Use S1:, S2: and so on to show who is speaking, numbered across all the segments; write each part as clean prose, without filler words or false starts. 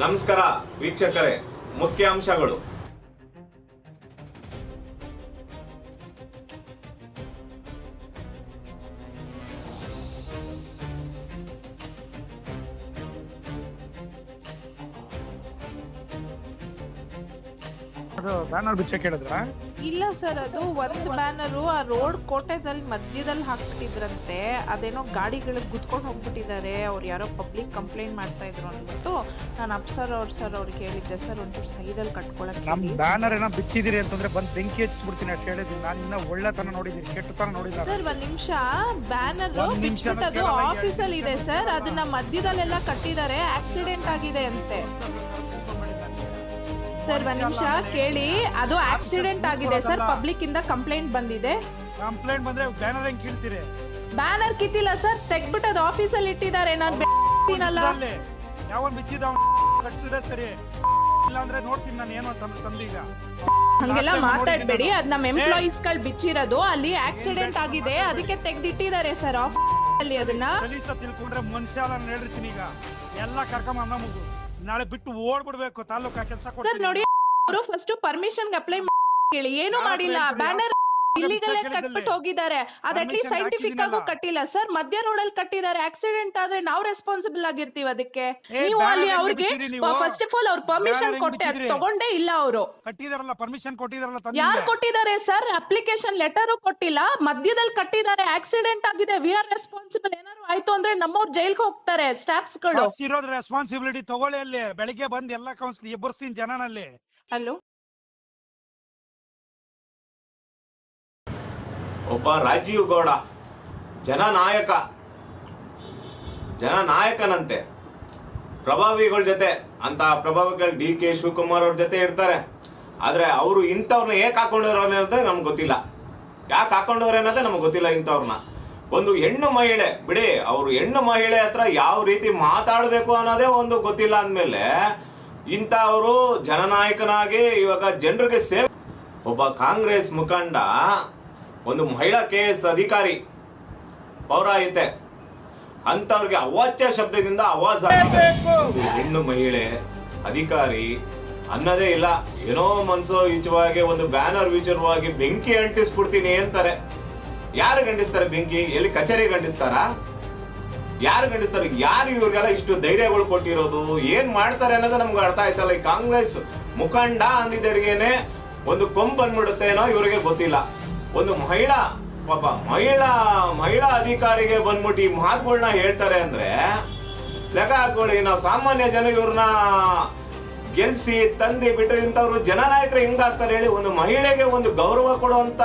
S1: ನಮಸ್ಕಾರ ವೀಕ್ಷಕರೇ, ಮುಖ್ಯಾಂಶಗಳು.
S2: ಬ್ಯಾನರ್ ಬಿಚ್ಚಕ್ಕೆ ಹೇಳಿದ್ರ?
S3: ಇಲ್ಲ ಸರ್, ಅದು ಒಂದು ಬ್ಯಾನರು ಆ ರೋಡ್ ಕೋಟೆದಲ್ಲಿ ಮಧ್ಯದಲ್ಲಿ ಹಾಕ್ಬಿಟ್ಟಿದ್ರಂತೆ. ಅದೇನೋ ಗಾಡಿಗಳಿಗೆ ಗುದ್ಕೊಂಡು ಹೋಗ್ಬಿಟ್ಟಿದ್ದಾರೆ. ಅವ್ರು ಯಾರೋ ಪಬ್ಲಿಕ್ ಕಂಪ್ಲೇಂಟ್ ಮಾಡ್ತಾ ಇದ್ರು ಅಂದ್ಬಿಟ್ಟು ನಾನು ಅಪ್ಸರ್ ಅವ್ರಿಗೆ ಹೇಳಿದ್ದೆ, ಸರ್ ಒಂಚೂರು ಸೈಡಲ್ಲಿ ಕಟ್ಕೊಳಕ್ಕೆ.
S2: ನಮ್ ಬ್ಯಾನರ್ ಏನೋ ಬಿಚ್ಚಿದಿರಿ ಅಂತಂದ್ರೆ ಬಂದ್ ಬೆಂಕಿ ಹಚ್ಚಿಬಿಡ್ತೀನಿ ಅಷ್ಟು ಹೇಳಿದ್ದೀನಿ. ನಾನು ಇನ್ನ ಒಳ್ಳೆತನ ನೋಡಿದೀನಿ, ಕೆಟ್ಟತನ ನೋಡಿಲ್ಲ
S3: ಸರ್. ಒಂದ್ ನಿಮಿಷ, ಬ್ಯಾನರ್ ಬಿಚ್ಚಿಬಿಟ್ಟದು ಆಫೀಸಲ್ಲಿ ಇದೆ ಸರ್. ಅದನ್ನ ಮಧ್ಯದಲ್ಲೆಲ್ಲ ಕಟ್ಟಿದ್ದಾರೆ. ಆಕ್ಸಿಡೆಂಟ್ ಆಗಿದೆ ಅಂತೆ ಸರ್. ಒಂದ್ ನಿಮಿಷ ಕೇಳಿ, ಅದು ಆಕ್ಸಿಡೆಂಟ್ ಆಗಿದೆ ಸರ್. ಪಬ್ಲಿಕ್ ಇಂದ ಕಂಪ್ಲೇಂಟ್ ಬಂದಿದೆ.
S2: ಕಂಪ್ಲೇಂಟ್ ಬಂದ್ರೆ ಬ್ಯಾನರ್ ಹೆಂಗ್ ಕೀಳ್ತೀರಿ?
S3: ಬ್ಯಾನರ್ ಕಿತ್ತಿಲ್ಲ ಸರ್, ತೆಗ್ಬಿಟ್ಟು ಅದು ಆಫೀಸಲ್ಲಿ ಇಟ್ಟಿದ್ದಾರೆ. ನಾನು ಬಿಡ್ತೀನಲ್ಲ.
S2: ಯಾವನ್ ಬಿಚ್ಚಿದ ಕಟ್ಸಿದ್ರೆ ಸರಿ, ಇಲ್ಲ ಅಂದ್ರೆ ನೋಡ್ತೀನಿ ನಾನು ಏನು ತಂದೀಗ.
S3: ಹಂಗೆಲ್ಲ ಮಾತಾಡ್ಬೇಡಿ. ಅದ್ ನಮ್ಮ ಎಂಪ್ಲಾಯೀಸ್ ಗಳು ಬಿಚ್ಚಿರೋದು. ಅಲ್ಲಿ ಆಕ್ಸಿಡೆಂಟ್ ಆಗಿದೆ, ಅದಕ್ಕೆ ತೆಗ್ದಿಟ್ಟಿದ್ದಾರೆ ಸರ್ ಆಫೀಸಲ್ಲಿ. ಅದನ್ನ
S2: ತಿಳ್ಕೊಂಡ್ರೆ ಮನುಷ್ಯ ನಾನು ಹೇಳಿರ್ತೀನಿ. ಈಗ ಎಲ್ಲ ಕರ್ಕೊಂಬ ನಮಗು ನಾಳೆ ಬಿಟ್ಟು ಓಡ್ಬಿಡ್ಬೇಕು ತಾಲೂಕಾ ಕೆಲಸ.
S3: ಸರ್ ನೋಡಿ, ಅವರು ಫಸ್ಟ್ ಪರ್ಮಿಷನ್ ಅಪ್ಲೈ ಹೇಳಿ, ಏನು ಮಾಡಿಲ್ಲ. ಬ್ಯಾನರ್ ಇಲ್ಲಿಗಲ್ ಕಟ್ಬಿಟ್ಟು ಹೋಗಿದ್ದಾರೆ. ಅದ್ ಅಟ್ಲೀಸ್ಟ್ ಸೈಂಟಿಫಿಕ್ ಆಗು ಕಟ್ಟಿಲ್ಲ ಸರ್. ಮಧ್ಯ ರೋಡ್ ಅಲ್ಲಿ ಕಟ್ಟಿದ್ದಾರೆ. ಆಕ್ಸಿಡೆಂಟ್ ಆದ್ರೆ ನಾವು ರೆಸ್ಪಾನ್ಸಿಬಲ್ ಆಗಿರ್ತೀವಿ ಅದಕ್ಕೆ. ನೀವು ಅಲ್ಲಿ ಅವ್ರಿಗೆ ಫಸ್ಟ್ ಆಫ್ ಆಲ್ ಅವ್ರ ಪರ್ಮಿಷನ್ ಕೊಟ್ಟೆ, ಅದು ತಗೊಂಡೇ ಇಲ್ಲ. ಅವರು
S2: ಕಟ್ಟಿದಾರಲ್ಲ, ಪರ್ಮಿಷನ್ ಕೊಟ್ಟಿದಾರಲ್ಲ.
S3: ಯಾರು ಕೊಟ್ಟಿದ್ದಾರೆ ಸರ್? ಅಪ್ಲಿಕೇಶನ್ ಲೆಟರ್ ಕೊಟ್ಟಿಲ್ಲ, ಮಧ್ಯದಲ್ಲಿ ಕಟ್ಟಿದ್ದಾರೆ. ಆಕ್ಸಿಡೆಂಟ್ ಆಗಿದೆ, ವಿ ಆರ್ ರೆಸ್ಪಾನ್ಸಿಬಲ್. ಏನಾದ್ರು ಆಯ್ತು ಅಂದ್ರೆ ನಮ್ಮವ್ರು ಜೈಲ್ಗೆ ಹೋಗ್ತಾರೆ ಸ್ಟಾಫ್ಸ್ ಗಳು.
S2: ಇರೋದ್ ರೆಸ್ಪಾನ್ಸಿಬಿಲಿಟಿ ತಗೊಳ್ಳಿ. ಅಲ್ಲಿ ಬೆಳಿಗ್ಗೆ ಬಂದ್ ಎಲ್ಲ ಕೌನ್ಸಿಲ್ ಎಬ್ಬರ್ಸ್ತೀನಿ ಜನನಲ್ಲಿ.
S3: ಹಲೋ,
S1: ಒಬ್ಬ ರಾಜೀವ್ ಗೌಡ ಜನನಾಯಕನಂತೆ ಪ್ರಭಾವಿಗಳ ಜೊತೆ ಅಂತ ಪ್ರಭಾವಿಗಳು ಡಿ ಕೆ ಶಿವಕುಮಾರ್ ಅವ್ರ ಜೊತೆ ಇರ್ತಾರೆ. ಆದರೆ ಅವರು ಇಂಥವ್ರನ್ನ ಏಕೆ ಹಾಕೊಂಡವ್ರು ಅನ್ನೋದೇ ನಮ್ಗೆ ಗೊತ್ತಿಲ್ಲ. ಯಾಕೆ ಹಾಕೊಂಡವ್ರೆ ಅನ್ನೋದೇ ನಮ್ಗೆ ಗೊತ್ತಿಲ್ಲ. ಇಂಥವ್ರನ್ನ ಒಂದು ಹೆಣ್ಣು ಮಹಿಳೆ ಬಿಡಿ, ಅವರು ಹೆಣ್ಣು ಮಹಿಳೆ ಹತ್ರ ಯಾವ ರೀತಿ ಮಾತಾಡಬೇಕು ಅನ್ನೋದೇ ಒಂದು ಗೊತ್ತಿಲ್ಲ ಅಂದಮೇಲೆ ಇಂಥವರು ಜನನಾಯಕನಾಗಿ ಇವಾಗ ಜನರಿಗೆ ಸೇವೆ. ಒಬ್ಬ ಕಾಂಗ್ರೆಸ್ ಮುಖಂಡ, ಒಂದು ಮಹಿಳಾ KS ಅಧಿಕಾರಿ, ಪೌರಾಯುತೆ, ಅಂಥವ್ರಿಗೆ ಅವಾಚ್ಯ ಶಬ್ದದಿಂದ ಆವಾಜ್ ಆಗಿದೆ. ಹೆಣ್ಣು ಮಹಿಳೆ ಅಧಿಕಾರಿ ಅನ್ನೋದೇ ಇಲ್ಲ. ಏನೋ ಮನ್ಸೋ ಈಚವಾಗಿ ಒಂದು ಬ್ಯಾನರ್ ವಿಚಾರವಾಗಿ ಬೆಂಕಿ ಅಂಟಿಸ್ಬಿಡ್ತೀನಿ ಅಂತಾರೆ. ಯಾರು ಗಂಟಿಸ್ತಾರೆ ಬೆಂಕಿ? ಎಲ್ಲಿ ಕಚೇರಿ ಗಂಟಿಸ್ತಾರ? ಯಾರು ಗಂಟಿಸ್ತಾರೆ? ಯಾರು ಇವ್ರಿಗೆಲ್ಲ ಇಷ್ಟು ಧೈರ್ಯಗಳು ಕೊಟ್ಟಿರೋದು? ಏನ್ ಮಾಡ್ತಾರೆ ಅನ್ನೋದು ನಮ್ಗೆ ಅರ್ಥ ಆಯ್ತಲ್ಲ. ಈ ಕಾಂಗ್ರೆಸ್ ಮುಖಂಡ ಅಂದಿದ್ದರಿಗೇನೆ ಒಂದು ಕೊಂಬ್ ಬಂದ್ಬಿಡುತ್ತೇನೋ ಇವ್ರಿಗೆ ಗೊತ್ತಿಲ್ಲ. ಒಂದು ಮಹಿಳಾ ಅಧಿಕಾರಿಗೆ ಬಂದ್ಬಿಟ್ಟು ಈ ಮಾತುಗಳನ್ನ ಹೇಳ್ತಾರೆ ಅಂದ್ರೆ ಲೆಕ್ಕ ಹಾಕೊಳ್ಳಿ. ನಾವು ಸಾಮಾನ್ಯ ಜನ ಇವ್ರನ್ನ ಗೆಲ್ಸಿ ತಂದಿ ಬಿಟ್ರೆ ಇಂಥವ್ರು ಜನನಾಯಕರು ಹೆಂಗಾಗ್ತಾರೆ ಹೇಳಿ? ಒಂದು ಮಹಿಳೆಗೆ ಒಂದು ಗೌರವ ಕೊಡುವಂತ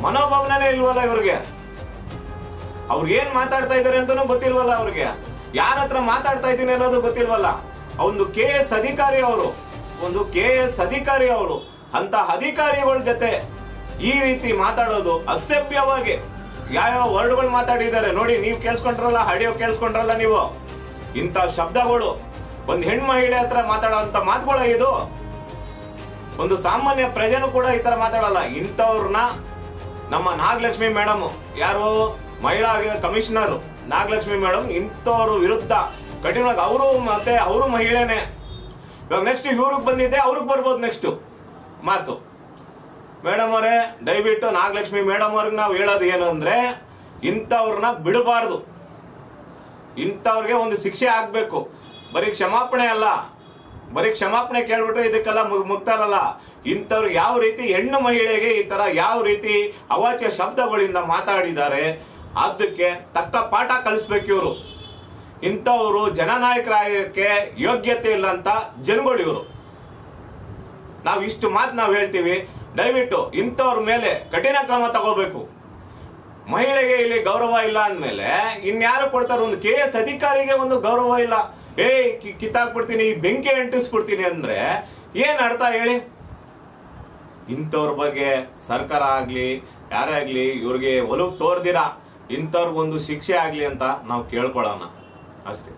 S1: ಮನೋಭಾವನೆ ಇಲ್ವಲ್ಲ ಇವ್ರಿಗೆ. ಅವ್ರಿಗೆ ಏನ್ ಮಾತಾಡ್ತಾ ಇದಾರೆ ಅಂತಾನೂ ಗೊತ್ತಿಲ್ವಲ್ಲ. ಅವ್ರಿಗೆ ಯಾರ ಹತ್ರ ಮಾತಾಡ್ತಾ ಇದ್ದೀನಿ ಅನ್ನೋದು ಗೊತ್ತಿಲ್ವಲ್ಲ. ಒಂದು KS ಅಧಿಕಾರಿ ಅವರು, ಅಂತ ಅಧಿಕಾರಿಗಳ ಜೊತೆ ಈ ರೀತಿ ಮಾತಾಡೋದು ಅಸಭ್ಯವಾಗಿ ಯಾವ ವರ್ಡ್ಗಳು ಮಾತಾಡಿದ್ದಾರೆ ನೋಡಿ. ನೀವು ಕೇಳಿಸ್ಕೊಂಡ್ರಲ್ಲ, ಆಡಿಯೋ ಕೇಳಿಸ್ಕೊಂಡ್ರಲ್ಲ ನೀವು. ಇಂಥ ಶಬ್ದಗಳು ಒಂದು ಹೆಣ್ಣು ಮಹಿಳೆ ಹತ್ರ ಮಾತಾಡೋಂಥ ಮಾತುಗಳ ಇದು. ಒಂದು ಸಾಮಾನ್ಯ ಪ್ರಜೆನೂ ಕೂಡ ಈ ತರ ಮಾತಾಡಲ್ಲ. ಇಂಥವ್ರನ್ನ ನಮ್ಮ ನಾಗಲಕ್ಷ್ಮಿ ಮೇಡಮ್, ಯಾರು ಮಹಿಳಾ ಕಮಿಷನರ್ ನಾಗಲಕ್ಷ್ಮಿ ಮೇಡಮ್, ಇಂಥವ್ರ ವಿರುದ್ಧ ಕಠಿಣವಾಗಿ ಅವರು ಮಹಿಳೆನೆ. ಇವಾಗ ನೆಕ್ಸ್ಟ್ ಇವ್ರಿಗೆ ಬಂದಿದ್ದೆ, ಅವ್ರಿಗೆ ಬರ್ಬೋದು ನೆಕ್ಸ್ಟ್ ಮಾತು. ಮೇಡಮ್ ಅವರೇ, ದಯವಿಟ್ಟು ನಾಗಲಕ್ಷ್ಮಿ ಮೇಡಮ್ ಅವ್ರಿಗೆ ನಾವು ಹೇಳೋದು ಏನು ಅಂದ್ರೆ, ಇಂಥವ್ರನ್ನ ಬಿಡಬಾರ್ದು. ಇಂಥವ್ರಿಗೆ ಒಂದು ಶಿಕ್ಷೆ ಆಗ್ಬೇಕು. ಬರೀ ಕ್ಷಮಾಪಣೆ ಅಲ್ಲ, ಬರೀ ಕ್ಷಮಾಪಣೆ ಕೇಳ್ಬಿಟ್ರೆ ಇದಕ್ಕೆಲ್ಲ ಮುಗ್ತಾರಲ್ಲ. ಇಂಥವ್ರು ಯಾವ ರೀತಿ ಹೆಣ್ಣು ಮಹಿಳೆಗೆ ಈ ತರ ಯಾವ ರೀತಿ ಅವಾಚ್ಯ ಶಬ್ದಗಳಿಂದ ಮಾತಾಡಿದ್ದಾರೆ, ಅದಕ್ಕೆ ತಕ್ಕ ಪಾಠ ಕಲಿಸ್ಬೇಕು ಇವರು. ಇಂಥವ್ರು ಜನನಾಯಕರಾಗಕ್ಕೆ ಯೋಗ್ಯತೆ ಇಲ್ಲ ಅಂತ ಜನಗಳು ಇವರು. ನಾವು ಇಷ್ಟು ಮಾತು ನಾವು ಹೇಳ್ತೀವಿ. ದಯವಿಟ್ಟು ಇಂಥವ್ರ ಮೇಲೆ ಕಠಿಣ ಕ್ರಮ ತಗೋಬೇಕು. ಮಹಿಳೆಗೆ ಇಲ್ಲಿ ಗೌರವ ಇಲ್ಲ ಅಂದಮೇಲೆ ಇನ್ಯಾರು ಕೊಡ್ತಾರೆ? ಒಂದು KS ಅಧಿಕಾರಿಗೆ ಒಂದು ಗೌರವ ಇಲ್ಲ. ಕಿತ್ತಾಕ್ಬಿಡ್ತೀನಿ, ಬೆಂಕಿ ಅಂಟಿಸ್ಬಿಡ್ತೀನಿ ಅಂದ್ರೆ ಏನ್ ಅರ್ಥ ಹೇಳಿ? ಇಂಥವ್ರ ಬಗ್ಗೆ ಸರ್ಕಾರ ಆಗ್ಲಿ ಯಾರೇ ಆಗ್ಲಿ ಇವ್ರಿಗೆ ಒಲವು ತೋರ್ದಿರಾ ಇಂಥವ್ರಿಗೊಂದು ಶಿಕ್ಷೆ ಆಗ್ಲಿ ಅಂತ ನಾವು ಕೇಳ್ಕೊಳ್ಳೋಣ ಅಷ್ಟೇ.